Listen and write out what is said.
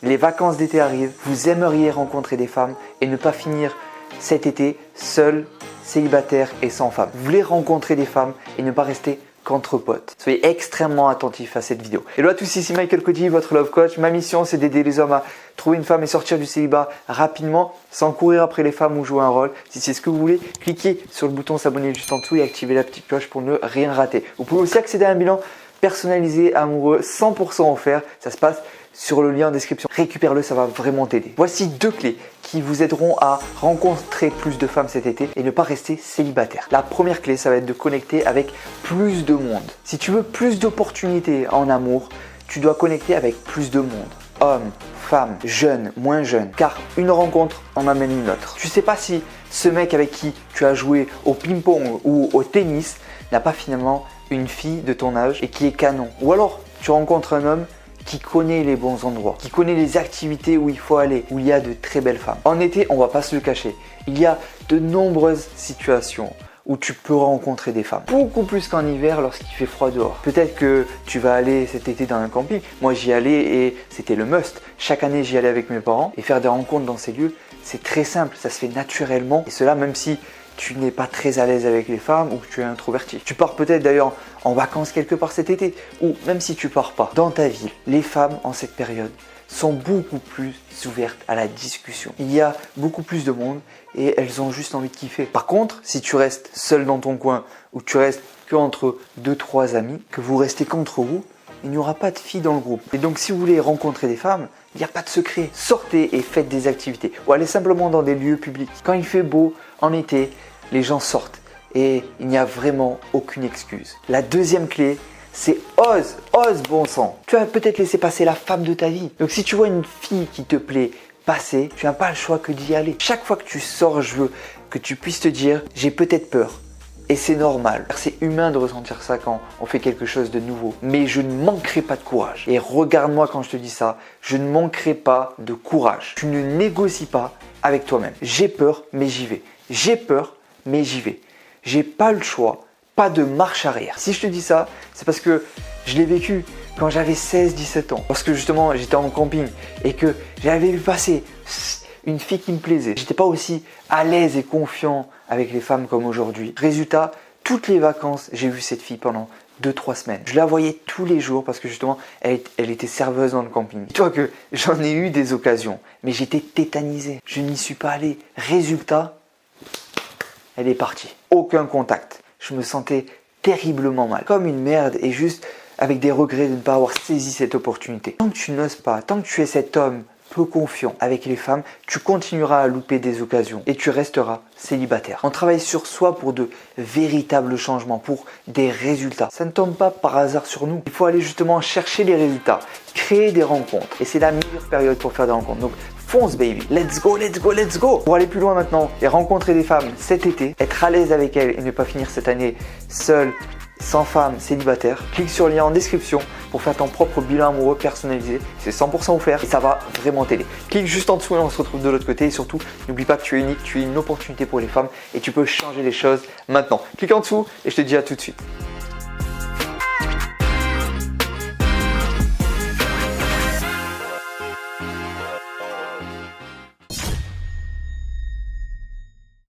Les vacances d'été arrivent, vous aimeriez rencontrer des femmes et ne pas finir cet été seul, célibataire et sans femme. Vous voulez rencontrer des femmes et ne pas rester qu'entre potes. Soyez extrêmement attentifs à cette vidéo. Hello à tous, ici Michael Cody, votre love coach. Ma mission, c'est d'aider les hommes à trouver une femme et sortir du célibat rapidement, sans courir après les femmes ou jouer un rôle. Si c'est ce que vous voulez, cliquez sur le bouton s'abonner juste en dessous et activez la petite cloche pour ne rien rater. Vous pouvez aussi accéder à un bilan personnalisé, amoureux, 100% offert. Ça se passe sur le lien en description. Récupère-le, ça va vraiment t'aider. Voici 2 clés qui vous aideront à rencontrer plus de femmes cet été et ne pas rester célibataire. La première clé, ça va être de connecter avec plus de monde. Si tu veux plus d'opportunités en amour, tu dois connecter avec plus de monde. Hommes, femmes, jeunes, moins jeunes. Car une rencontre en amène une autre. Tu sais pas si ce mec avec qui tu as joué au ping-pong ou au tennis n'a pas finalement une fille de ton âge et qui est canon. Ou alors tu rencontres un homme qui connaît les bons endroits, qui connaît les activités où il faut aller, où il y a de très belles femmes. En été, on va pas se le cacher, il y a de nombreuses situations où tu peux rencontrer des femmes. Beaucoup plus qu'en hiver lorsqu'il fait froid dehors. Peut-être que tu vas aller cet été dans un camping. Moi, j'y allais et c'était le must. Chaque année, j'y allais avec mes parents et faire des rencontres dans ces lieux, c'est très simple, ça se fait naturellement. Et cela même si tu n'es pas très à l'aise avec les femmes ou que tu es introverti. Tu pars peut-être d'ailleurs en vacances quelque part cet été ou même si tu pars pas. Dans ta ville, les femmes en cette période sont beaucoup plus ouvertes à la discussion. Il y a beaucoup plus de monde et elles ont juste envie de kiffer. Par contre, si tu restes seul dans ton coin ou tu restes qu'entre 2-3 amis, que vous restez qu'entre vous, il n'y aura pas de filles dans le groupe. Et donc si vous voulez rencontrer des femmes, il n'y a pas de secret. Sortez et faites des activités ou allez simplement dans des lieux publics. Quand il fait beau en été, les gens sortent et il n'y a vraiment aucune excuse. La deuxième clé, c'est ose bon sang. Tu vas peut-être laisser passer la femme de ta vie. Donc si tu vois une fille qui te plaît passer, tu n'as pas le choix que d'y aller. Chaque fois que tu sors, je veux que tu puisses te dire, j'ai peut-être peur. Et c'est normal. C'est humain de ressentir ça quand on fait quelque chose de nouveau. Mais je ne manquerai pas de courage. Et regarde-moi quand je te dis ça, je ne manquerai pas de courage. Tu ne négocies pas avec toi-même. J'ai peur, mais j'y vais. J'ai peur, mais j'y vais. J'ai pas le choix, pas de marche arrière. Si je te dis ça, c'est parce que je l'ai vécu quand j'avais 16-17 ans. Parce que justement, j'étais en camping et que j'avais vu passer une fille qui me plaisait. J'étais pas aussi à l'aise et confiant avec les femmes comme aujourd'hui. Résultat, toutes les vacances, j'ai vu cette fille pendant 2-3 semaines. Je la voyais tous les jours parce que justement, elle était serveuse dans le camping. Dis-toi que j'en ai eu des occasions, mais j'étais tétanisé. Je n'y suis pas allé. Résultat, elle est partie. Aucun contact. Je me sentais terriblement mal. Comme une merde et juste avec des regrets de ne pas avoir saisi cette opportunité. Tant que tu n'oses pas, tant que tu es cet homme peu confiant avec les femmes, tu continueras à louper des occasions et tu resteras célibataire. On travaille sur soi pour de véritables changements, pour des résultats. Ça ne tombe pas par hasard sur nous. Il faut aller justement chercher les résultats, créer des rencontres. Et c'est la meilleure période pour faire des rencontres. Donc fonce baby, let's go, let's go, let's go. Pour aller plus loin maintenant et rencontrer des femmes cet été, être à l'aise avec elles et ne pas finir cette année seul, sans femme, célibataire, clique sur le lien en description pour faire ton propre bilan amoureux personnalisé. C'est 100% offert et ça va vraiment t'aider. Clique juste en dessous et on se retrouve de l'autre côté. Et surtout, n'oublie pas que tu es unique, tu es une opportunité pour les femmes et tu peux changer les choses maintenant. Clique en dessous et je te dis à tout de suite.